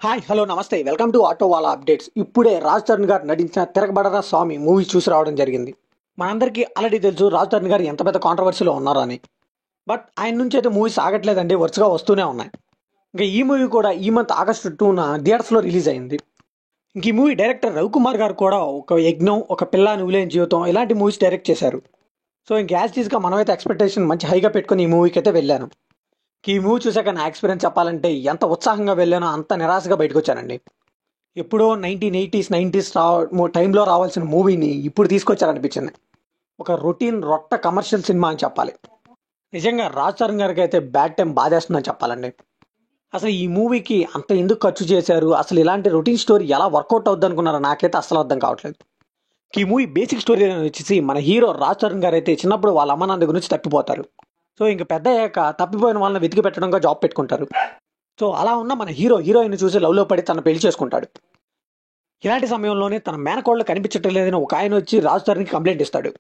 Hi hello నమస్తే welcome to auto వాళ్ళ updates. ఇప్పుడే రాజ్ తరుణ్ గారు నటించిన తిరగబడరా స్వామి మూవీ చూసి రావడం జరిగింది. మనందరికీ ఆల్రెడీ తెలుసు రాజ్ తరుణ్ గారు ఎంత పెద్ద కాంట్రవర్సీలో ఉన్నారని. బట్ ఆయన నుంచి అయితే మూవీస్ ఆగట్లేదండి, వరుసగా వస్తూనే ఉన్నాయి. ఇంకా ఈ మూవీ కూడా ఈ మంత్ ఆగస్టు 2న థియేటర్స్లో రిలీజ్ అయింది. ఇంక ఈ మూవీ డైరెక్టర్ రవికుమార్ గారు కూడా ఒక యజ్ఞం, ఒక పిల్ల నువ్వులేని జీవితం ఇలాంటి మూవీస్ డైరెక్ట్ చేశారు. సో ఇంక యాజ్ టీజ్గా మనమైతే ఎక్స్పెక్టేషన్ మంచి హైగా పెట్టుకుని ఈ మూవీకి అయితే వెళ్ళాను. ఈ మూవీ చూసాక నా ఎక్స్పీరియన్స్ చెప్పాలంటే ఎంత ఉత్సాహంగా వెళ్ళానో అంత నిరాశగా బయటకు వచ్చానండి. ఎప్పుడో 1980s టైంలో రావాల్సిన మూవీని ఇప్పుడు తీసుకొచ్చారనిపించింది. ఒక రొటీన్ రొట్ట కమర్షియల్ సినిమా అని చెప్పాలి. నిజంగా రాజ్ తరుణ్ గారికి అయితే బ్యాడ్ టైం బాధేస్తుందని చెప్పాలండి. అసలు ఈ మూవీకి అంత ఎందుకు ఖర్చు చేశారు, అసలు ఇలాంటి రొటీన్ స్టోరీ ఎలా వర్కౌట్ అవుద్ది అనుకున్నారో నాకైతే అసలు అర్థం కావట్లేదు. ఈ మూవీ బేసిక్ స్టోరీ వచ్చేసి మన హీరో రాజ్ తరుణ్ గారు అయితే చిన్నప్పుడు వాళ్ళ అమ్మ నాన్న గురించి తప్పిపోతారు. సో ఇంక పెద్ద అయ్యాక తప్పిపోయిన వాళ్ళని వెతికి పెట్టడంగా జాబ్ పెట్టుకుంటారు. సో అలా ఉన్న మన హీరోయిన్ చూసి లవ్లో పడి తన పెళ్లి చేసుకుంటాడు. ఇలాంటి సమయంలోనే తన మేనకోళ్ళు కనిపించటం లేదని ఒక ఆయన వచ్చి రాజ్ తరుణ్కి కంప్లైంట్ ఇస్తాడు.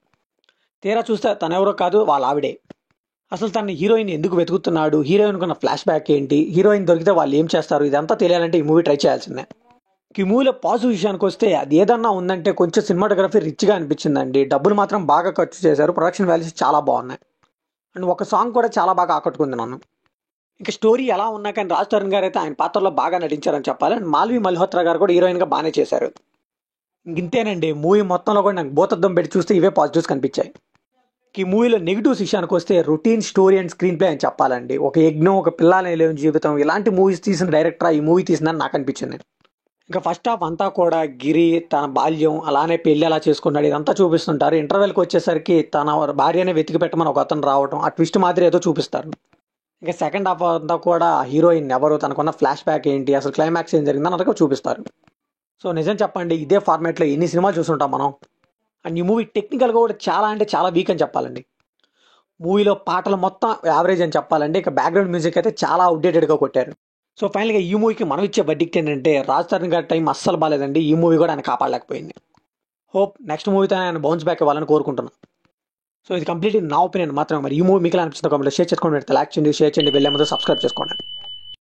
తీరా చూస్తే తనెవరో కాదు, వాళ్ళ ఆవిడే. అసలు తన హీరోయిన్ ఎందుకు వెతుకుతున్నాడు, హీరోయిన్ కున్న ఫ్లాష్ బ్యాక్ ఏంటి, హీరోయిన్ దొరికితే వాళ్ళు ఏం చేస్తారు, ఇదంతా తెలియాలంటే ఈ మూవీ ట్రై చేయాల్సిందే. ఈ మూవీలో పాజిటివ్ విషయానికి వస్తే అది ఏదన్నా ఉందంటే కొంచెం సినిమాటోగ్రఫీ రిచ్గా అనిపించిందండి. డబ్బులు మాత్రం బాగా ఖర్చు చేశారు, ప్రొడక్షన్ వాల్యూస్ చాలా బాగున్నాయి. అండ్ ఒక సాంగ్ కూడా చాలా బాగా ఆకట్టుకుంది నన్ను. ఇంకా స్టోరీ ఎలా ఉన్నా కానీ రాజ్ తరుణ్ గారు అయితే ఆయన పాత్రలో బాగా నటించారని చెప్పాలి. అండ్ మాల్వి మల్హోత్రా గారు కూడా హీరోయిన్గా బాగానే చేశారు. ఇంతేనండి, మూవీ మొత్తంలో కూడా నాకు భూతద్దం పెట్టి చూస్తే ఇవే పాజిటివ్స్ కనిపించాయి. ఈ మూవీలో నెగిటివ్స్ విషయానికి వస్తే routine story and screen play అని చెప్పాలండి. ఒక యజ్ఞం, ఒక పిల్లల జీవితం ఇలాంటి మూవీస్ తీసిన డైరెక్టర్ ఈ మూవీ తీసిందని నాకు అనిపించింది. ఇంకా ఫస్ట్ హాఫ్ అంతా కూడా గిరి తన బాల్యం, అలానే పెళ్లి ఎలా చేసుకున్నాడు ఇదంతా చూపిస్తుంటారు. ఇంటర్వెల్కి వచ్చేసరికి తన భార్యనే వెతికి పెట్టమని ఒక అతను రావడం, ఆ ట్విస్ట్ మాదిరి ఏదో చూపిస్తారు. ఇంకా సెకండ్ హాఫ్ అంతా కూడా హీరోయిన్ ఎవరు, తనకున్న ఫ్లాష్ బ్యాక్ ఏంటి, అసలు క్లైమాక్స్ ఏం జరిగిందని అన్నట్టుగా చూపిస్తారు. సో నిజం చెప్పండి, ఇదే ఫార్మాట్లో ఎన్ని సినిమాలు చూస్తుంటాం మనం. అండ్ ఈ మూవీ టెక్నికల్గా కూడా చాలా అంటే చాలా వీక్ అని చెప్పాలండి. మూవీలో పాటలు మొత్తం యావరేజ్ అని చెప్పాలండి. ఇక బ్యాక్గ్రౌండ్ మ్యూజిక్ అయితే చాలా అవుట్డేటెడ్గా కొట్టారు. సో ఫైనల్గా ఈ మూవీకి మనం ఇచ్చే వర్డిక్ట్ ఏంటంటే రాజ్ తరుణ్ గారి టైం అస్సలు బాగాలేదండి. ఈ మూవీ కూడా ఆయన కాపాడలేకపోయింది. హోప్ నెక్స్ట్ మూవీతో ఆయన బౌన్స్ బ్యాక్ ఇవ్వాలని కోరుకుంటున్నాను. సో ఇది కంప్లీట్లీ నా ఒపీనియన్ మాత్రమే. మరి ఈ మూవీ మీకు అనిపిస్తుంది కామెంట్లో షేర్ చేసుకోండి, లైక్ చేయండి, షేర్ చేయండి, వెళ్ళే ముందు సబ్స్క్రైబ్ చేసుకోండి.